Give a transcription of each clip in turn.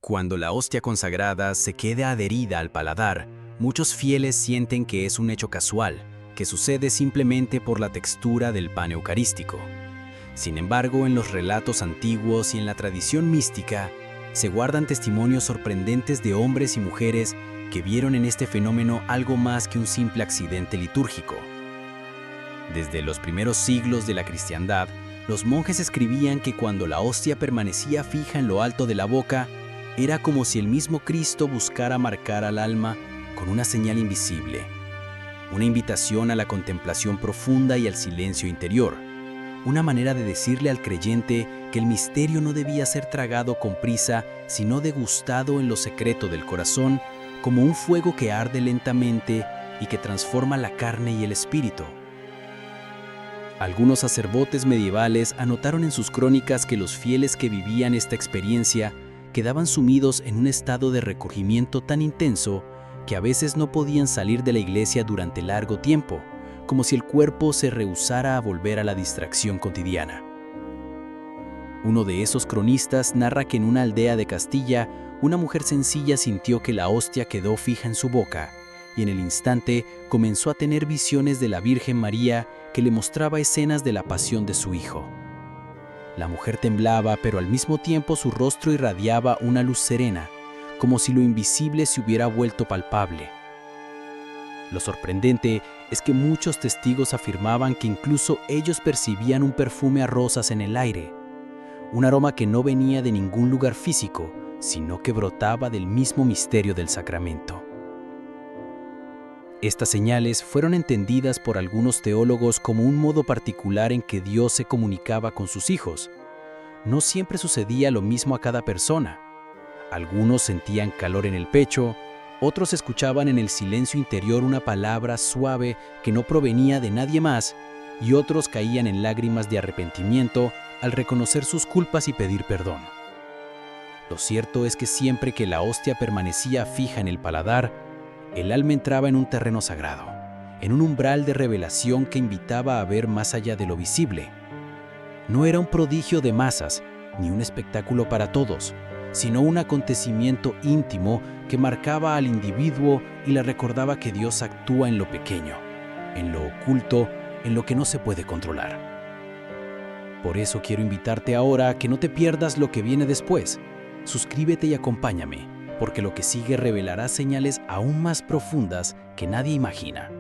Cuando la hostia consagrada se queda adherida al paladar, muchos fieles sienten que es un hecho casual, que sucede simplemente por la textura del pan eucarístico. Sin embargo, en los relatos antiguos y en la tradición mística, se guardan testimonios sorprendentes de hombres y mujeres que vieron en este fenómeno algo más que un simple accidente litúrgico. Desde los primeros siglos de la cristiandad, los monjes escribían que cuando la hostia permanecía fija en lo alto de la boca, era como si el mismo Cristo buscara marcar al alma con una señal invisible, una invitación a la contemplación profunda y al silencio interior, una manera de decirle al creyente que el misterio no debía ser tragado con prisa, sino degustado en lo secreto del corazón, como un fuego que arde lentamente y que transforma la carne y el espíritu. Algunos sacerdotes medievales anotaron en sus crónicas que los fieles que vivían esta experiencia quedaban sumidos en un estado de recogimiento tan intenso que a veces no podían salir de la iglesia durante largo tiempo, como si el cuerpo se rehusara a volver a la distracción cotidiana. Uno de esos cronistas narra que en una aldea de Castilla, una mujer sencilla sintió que la hostia quedó fija en su boca y en el instante comenzó a tener visiones de la Virgen María que le mostraba escenas de la pasión de su hijo. La mujer temblaba, pero al mismo tiempo su rostro irradiaba una luz serena, como si lo invisible se hubiera vuelto palpable. Lo sorprendente es que muchos testigos afirmaban que incluso ellos percibían un perfume a rosas en el aire, un aroma que no venía de ningún lugar físico, sino que brotaba del mismo misterio del sacramento. Estas señales fueron entendidas por algunos teólogos como un modo particular en que Dios se comunicaba con sus hijos. No siempre sucedía lo mismo a cada persona. Algunos sentían calor en el pecho, otros escuchaban en el silencio interior una palabra suave que no provenía de nadie más, y otros caían en lágrimas de arrepentimiento al reconocer sus culpas y pedir perdón. Lo cierto es que siempre que la hostia permanecía fija en el paladar, el alma entraba en un terreno sagrado, en un umbral de revelación que invitaba a ver más allá de lo visible. No era un prodigio de masas, ni un espectáculo para todos, sino un acontecimiento íntimo que marcaba al individuo y le recordaba que Dios actúa en lo pequeño, en lo oculto, en lo que no se puede controlar. Por eso quiero invitarte ahora a que no te pierdas lo que viene después. Suscríbete y acompáñame, porque lo que sigue revelará señales aún más profundas que nadie imagina.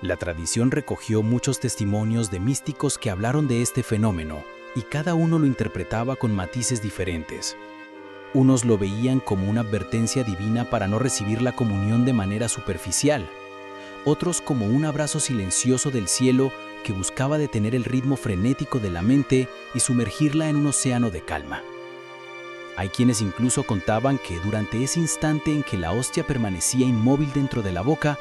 La tradición recogió muchos testimonios de místicos que hablaron de este fenómeno, y cada uno lo interpretaba con matices diferentes. Unos lo veían como una advertencia divina para no recibir la comunión de manera superficial, otros como un abrazo silencioso del cielo que buscaba detener el ritmo frenético de la mente y sumergirla en un océano de calma. Hay quienes incluso contaban que durante ese instante en que la hostia permanecía inmóvil dentro de la boca,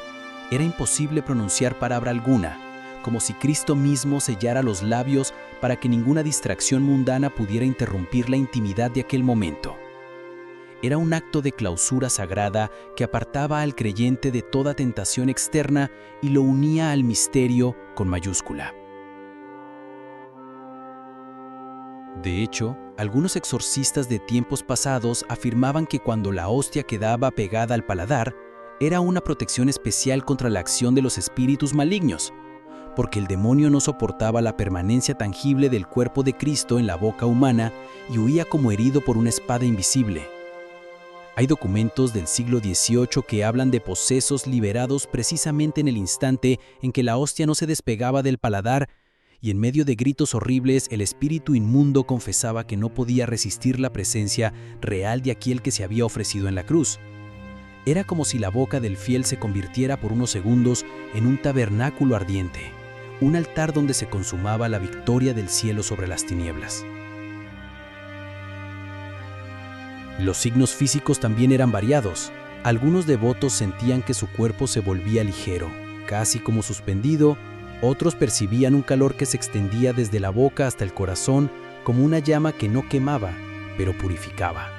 era imposible pronunciar palabra alguna, como si Cristo mismo sellara los labios para que ninguna distracción mundana pudiera interrumpir la intimidad de aquel momento. Era un acto de clausura sagrada que apartaba al creyente de toda tentación externa y lo unía al misterio con mayúscula. De hecho, algunos exorcistas de tiempos pasados afirmaban que cuando la hostia quedaba pegada al paladar, era una protección especial contra la acción de los espíritus malignos, porque el demonio no soportaba la permanencia tangible del cuerpo de Cristo en la boca humana y huía como herido por una espada invisible. Hay documentos del siglo XVIII que hablan de posesos liberados precisamente en el instante en que la hostia no se despegaba del paladar, y en medio de gritos horribles el espíritu inmundo confesaba que no podía resistir la presencia real de aquel que se había ofrecido en la cruz. Era como si la boca del fiel se convirtiera por unos segundos en un tabernáculo ardiente, un altar donde se consumaba la victoria del cielo sobre las tinieblas. Los signos físicos también eran variados. Algunos devotos sentían que su cuerpo se volvía ligero, casi como suspendido. Otros percibían un calor que se extendía desde la boca hasta el corazón, como una llama que no quemaba, pero purificaba.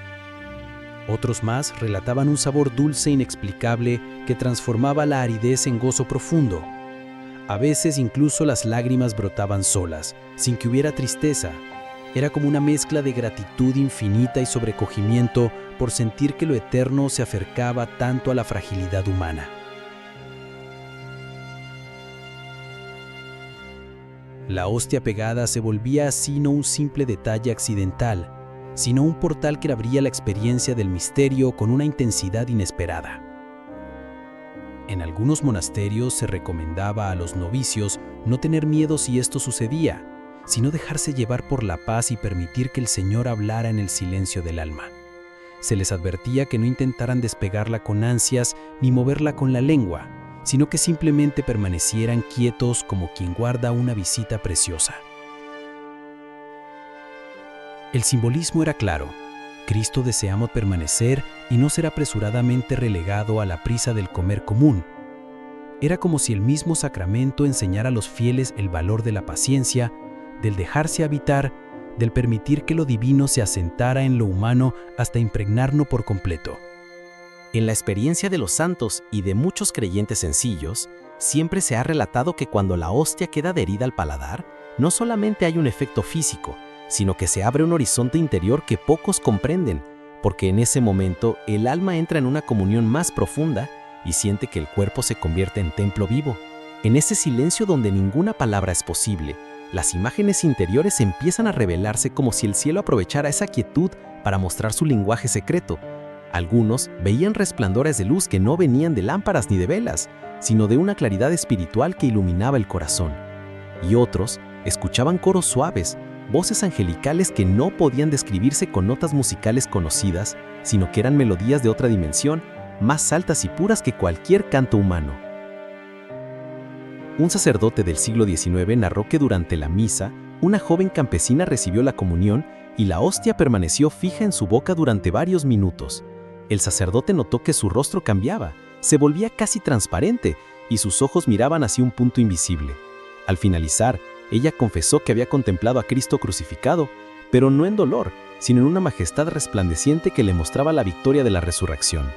Otros más relataban un sabor dulce e inexplicable que transformaba la aridez en gozo profundo. A veces incluso las lágrimas brotaban solas, sin que hubiera tristeza, Era como una mezcla de gratitud infinita y sobrecogimiento por sentir que lo eterno se acercaba tanto a la fragilidad humana. La hostia pegada se volvía así no un simple detalle accidental, sino un portal que abría la experiencia del misterio con una intensidad inesperada. En algunos monasterios se recomendaba a los novicios no tener miedo si esto sucedía, sino dejarse llevar por la paz y permitir que el Señor hablara en el silencio del alma. Se les advertía que no intentaran despegarla con ansias ni moverla con la lengua, sino que simplemente permanecieran quietos como quien guarda una visita preciosa. El simbolismo era claro. Cristo deseaba permanecer y no ser apresuradamente relegado a la prisa del comer común. Era como si el mismo sacramento enseñara a los fieles el valor de la paciencia, del dejarse habitar, del permitir que lo divino se asentara en lo humano hasta impregnarlo por completo. En la experiencia de los santos y de muchos creyentes sencillos, siempre se ha relatado que cuando la hostia queda adherida al paladar, no solamente hay un efecto físico, sino que se abre un horizonte interior que pocos comprenden, porque en ese momento el alma entra en una comunión más profunda y siente que el cuerpo se convierte en templo vivo. En ese silencio donde ninguna palabra es posible, las imágenes interiores empiezan a revelarse como si el cielo aprovechara esa quietud para mostrar su lenguaje secreto. Algunos veían resplandores de luz que no venían de lámparas ni de velas, sino de una claridad espiritual que iluminaba el corazón. Y otros escuchaban coros suaves, voces angelicales que no podían describirse con notas musicales conocidas, sino que eran melodías de otra dimensión, más altas y puras que cualquier canto humano. Un sacerdote del siglo XIX narró que durante la misa, una joven campesina recibió la comunión y la hostia permaneció fija en su boca durante varios minutos. El sacerdote notó que su rostro cambiaba, se volvía casi transparente y sus ojos miraban hacia un punto invisible. Al finalizar, ella confesó que había contemplado a Cristo crucificado, pero no en dolor, sino en una majestad resplandeciente que le mostraba la victoria de la resurrección.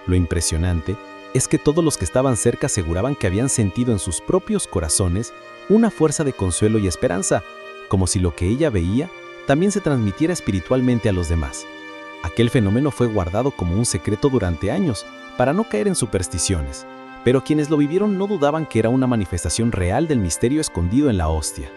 Lo impresionante es que todos los que estaban cerca aseguraban que habían sentido en sus propios corazones una fuerza de consuelo y esperanza, como si lo que ella veía también se transmitiera espiritualmente a los demás. Aquel fenómeno fue guardado como un secreto durante años, para no caer en supersticiones, pero quienes lo vivieron no dudaban que era una manifestación real del misterio escondido en la hostia.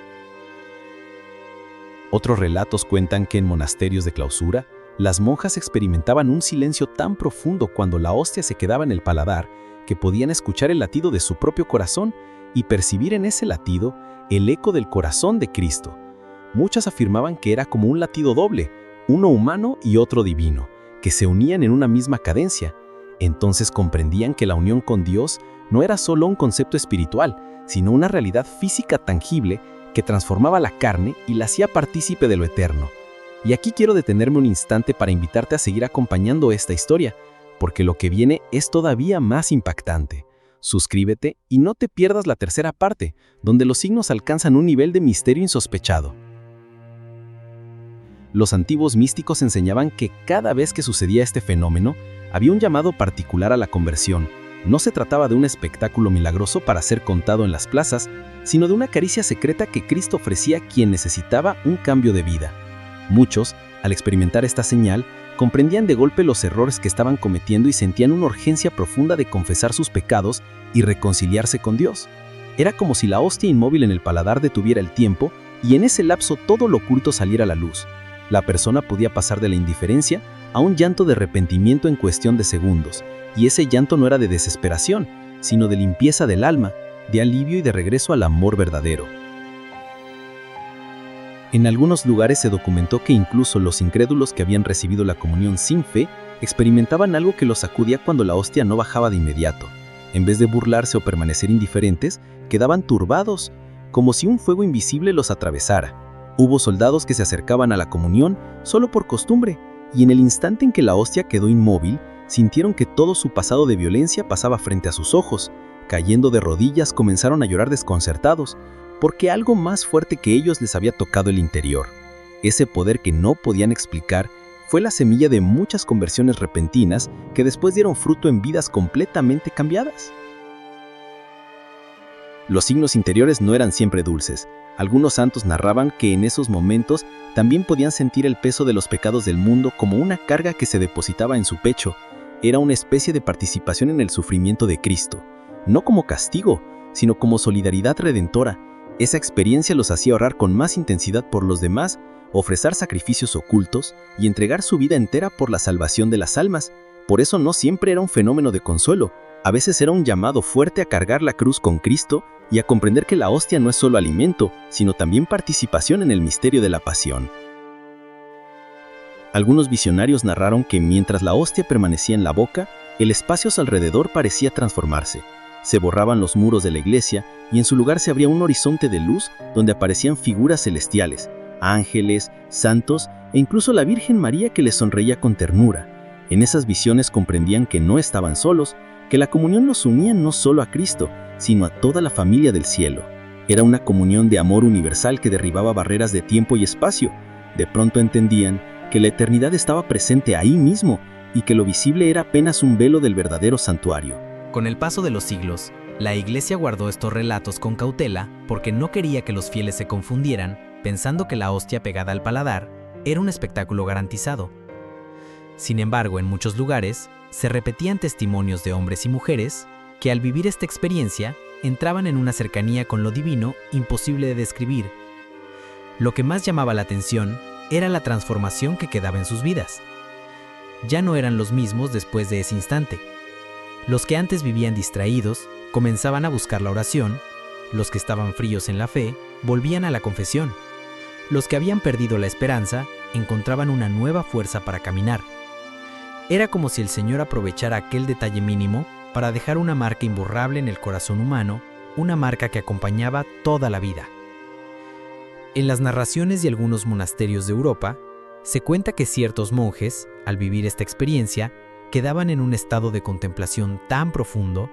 Otros relatos cuentan que en monasterios de clausura, las monjas experimentaban un silencio tan profundo cuando la hostia se quedaba en el paladar que podían escuchar el latido de su propio corazón y percibir en ese latido el eco del corazón de Cristo. Muchas afirmaban que era como un latido doble, uno humano y otro divino, que se unían en una misma cadencia. Entonces comprendían que la unión con Dios no era solo un concepto espiritual, sino una realidad física tangible que transformaba la carne y la hacía partícipe de lo eterno. Y aquí quiero detenerme un instante para invitarte a seguir acompañando esta historia, porque lo que viene es todavía más impactante. Suscríbete y no te pierdas la tercera parte, donde los signos alcanzan un nivel de misterio insospechado. Los antiguos místicos enseñaban que cada vez que sucedía este fenómeno, había un llamado particular a la conversión. No se trataba de un espectáculo milagroso para ser contado en las plazas, sino de una caricia secreta que Cristo ofrecía a quien necesitaba un cambio de vida. Muchos, al experimentar esta señal, comprendían de golpe los errores que estaban cometiendo y sentían una urgencia profunda de confesar sus pecados y reconciliarse con Dios. Era como si la hostia inmóvil en el paladar detuviera el tiempo y en ese lapso todo lo oculto saliera a la luz. La persona podía pasar de la indiferencia a un llanto de arrepentimiento en cuestión de segundos, y ese llanto no era de desesperación, sino de limpieza del alma, de alivio y de regreso al amor verdadero. En algunos lugares se documentó que incluso los incrédulos que habían recibido la comunión sin fe experimentaban algo que los sacudía cuando la hostia no bajaba de inmediato. En vez de burlarse o permanecer indiferentes, quedaban turbados, como si un fuego invisible los atravesara. Hubo soldados que se acercaban a la comunión solo por costumbre, y en el instante en que la hostia quedó inmóvil, sintieron que todo su pasado de violencia pasaba frente a sus ojos. Cayendo de rodillas, comenzaron a llorar desconcertados, porque algo más fuerte que ellos les había tocado el interior. Ese poder que no podían explicar fue la semilla de muchas conversiones repentinas que después dieron fruto en vidas completamente cambiadas. Los signos interiores no eran siempre dulces. Algunos santos narraban que en esos momentos también podían sentir el peso de los pecados del mundo como una carga que se depositaba en su pecho. Era una especie de participación en el sufrimiento de Cristo, no como castigo, sino como solidaridad redentora. Esa experiencia los hacía orar con más intensidad por los demás, ofrecer sacrificios ocultos y entregar su vida entera por la salvación de las almas. Por eso no siempre era un fenómeno de consuelo, a veces era un llamado fuerte a cargar la cruz con Cristo y a comprender que la hostia no es solo alimento, sino también participación en el misterio de la pasión. Algunos visionarios narraron que mientras la hostia permanecía en la boca, el espacio a su alrededor parecía transformarse. Se borraban los muros de la iglesia y en su lugar se abría un horizonte de luz donde aparecían figuras celestiales, ángeles, santos e incluso la Virgen María que les sonreía con ternura. En esas visiones comprendían que no estaban solos, que la comunión los unía no solo a Cristo, sino a toda la familia del cielo. Era una comunión de amor universal que derribaba barreras de tiempo y espacio. De pronto entendían que la eternidad estaba presente ahí mismo y que lo visible era apenas un velo del verdadero santuario. Con el paso de los siglos, la Iglesia guardó estos relatos con cautela porque no quería que los fieles se confundieran, pensando que la hostia pegada al paladar era un espectáculo garantizado. Sin embargo, en muchos lugares, se repetían testimonios de hombres y mujeres que al vivir esta experiencia entraban en una cercanía con lo divino imposible de describir. Lo que más llamaba la atención era la transformación que quedaba en sus vidas. Ya no eran los mismos después de ese instante. Los que antes vivían distraídos comenzaban a buscar la oración, los que estaban fríos en la fe volvían a la confesión, los que habían perdido la esperanza encontraban una nueva fuerza para caminar. Era como si el Señor aprovechara aquel detalle mínimo para dejar una marca imborrable en el corazón humano, una marca que acompañaba toda la vida. En las narraciones de algunos monasterios de Europa, se cuenta que ciertos monjes, al vivir esta experiencia, quedaban en un estado de contemplación tan profundo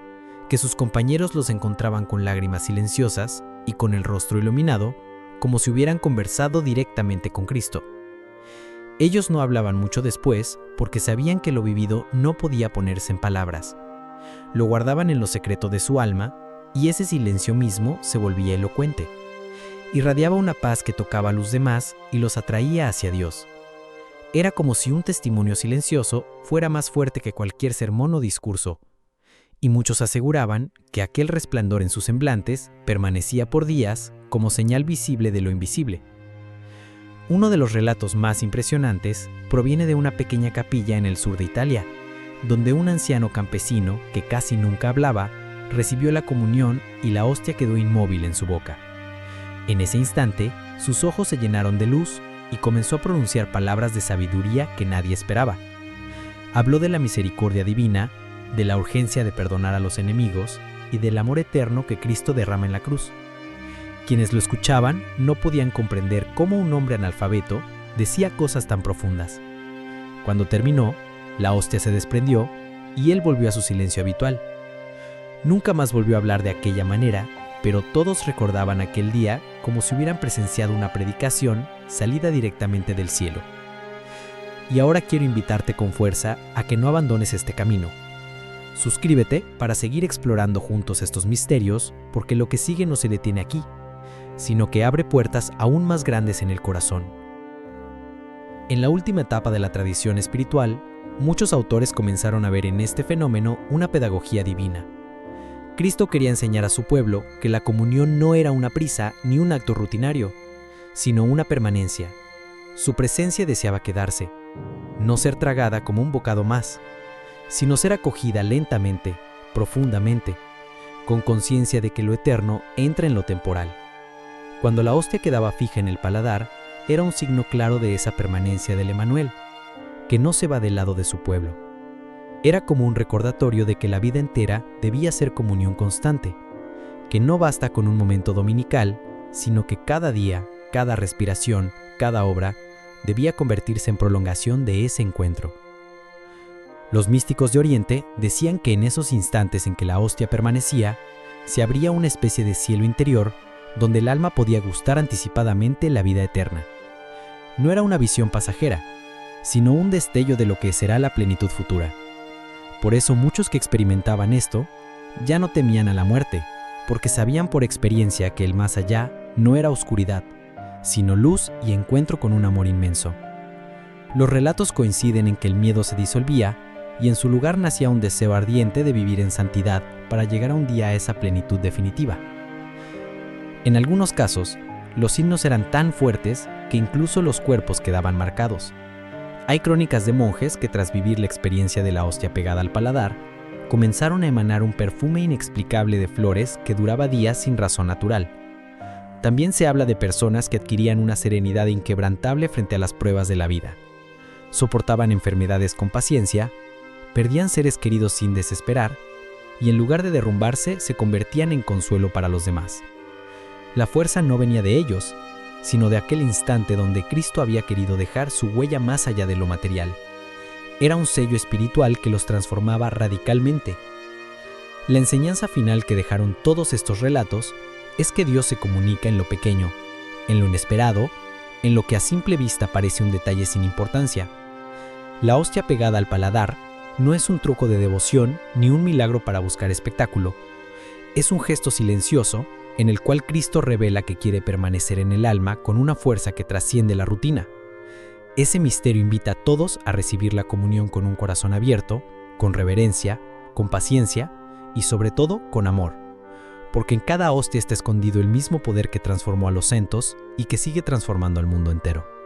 que sus compañeros los encontraban con lágrimas silenciosas y con el rostro iluminado, como si hubieran conversado directamente con Cristo. Ellos no hablaban mucho después porque sabían que lo vivido no podía ponerse en palabras. Lo guardaban en lo secreto de su alma y ese silencio mismo se volvía elocuente. Irradiaba una paz que tocaba a los demás y los atraía hacia Dios. Era como si un testimonio silencioso fuera más fuerte que cualquier sermón o discurso. Y muchos aseguraban que aquel resplandor en sus semblantes permanecía por días como señal visible de lo invisible. Uno de los relatos más impresionantes proviene de una pequeña capilla en el sur de Italia, donde un anciano campesino que casi nunca hablaba recibió la comunión y la hostia quedó inmóvil en su boca. En ese instante, sus ojos se llenaron de luz y comenzó a pronunciar palabras de sabiduría que nadie esperaba. Habló de la misericordia divina, de la urgencia de perdonar a los enemigos y del amor eterno que Cristo derrama en la cruz. Quienes lo escuchaban no podían comprender cómo un hombre analfabeto decía cosas tan profundas. Cuando terminó, la hostia se desprendió y él volvió a su silencio habitual. Nunca más volvió a hablar de aquella manera, pero todos recordaban aquel día como si hubieran presenciado una predicación salida directamente del cielo. Y ahora quiero invitarte con fuerza a que no abandones este camino. Suscríbete para seguir explorando juntos estos misterios, porque lo que sigue no se detiene aquí, sino que abre puertas aún más grandes en el corazón. En la última etapa de la tradición espiritual, muchos autores comenzaron a ver en este fenómeno una pedagogía divina. Cristo quería enseñar a su pueblo que la comunión no era una prisa ni un acto rutinario, sino una permanencia. Su presencia deseaba quedarse, no ser tragada como un bocado más, sino ser acogida lentamente, profundamente, con conciencia de que lo eterno entra en lo temporal. Cuando la hostia quedaba fija en el paladar, era un signo claro de esa permanencia del Emanuel, que no se va del lado de su pueblo. Era como un recordatorio de que la vida entera debía ser comunión constante, que no basta con un momento dominical, sino que cada día, cada respiración, cada obra, debía convertirse en prolongación de ese encuentro. Los místicos de Oriente decían que en esos instantes en que la hostia permanecía, se abría una especie de cielo interior donde el alma podía gustar anticipadamente la vida eterna. No era una visión pasajera, sino un destello de lo que será la plenitud futura. Por eso muchos que experimentaban esto ya no temían a la muerte, porque sabían por experiencia que el más allá no era oscuridad, sino luz y encuentro con un amor inmenso. Los relatos coinciden en que el miedo se disolvía y en su lugar nacía un deseo ardiente de vivir en santidad para llegar un día a esa plenitud definitiva. En algunos casos, los signos eran tan fuertes que incluso los cuerpos quedaban marcados. Hay crónicas de monjes que tras vivir la experiencia de la hostia pegada al paladar, comenzaron a emanar un perfume inexplicable de flores que duraba días sin razón natural. También se habla de personas que adquirían una serenidad inquebrantable frente a las pruebas de la vida. Soportaban enfermedades con paciencia, perdían seres queridos sin desesperar, y en lugar de derrumbarse, se convertían en consuelo para los demás. La fuerza no venía de ellos, sino de aquel instante donde Cristo había querido dejar su huella más allá de lo material. Era un sello espiritual que los transformaba radicalmente. La enseñanza final que dejaron todos estos relatos es que Dios se comunica en lo pequeño, en lo inesperado, en lo que a simple vista parece un detalle sin importancia. La hostia pegada al paladar no es un truco de devoción ni un milagro para buscar espectáculo. Es un gesto silencioso en el cual Cristo revela que quiere permanecer en el alma con una fuerza que trasciende la rutina. Ese misterio invita a todos a recibir la comunión con un corazón abierto, con reverencia, con paciencia y sobre todo con amor, porque en cada hostia está escondido el mismo poder que transformó a los centos y que sigue transformando al mundo entero.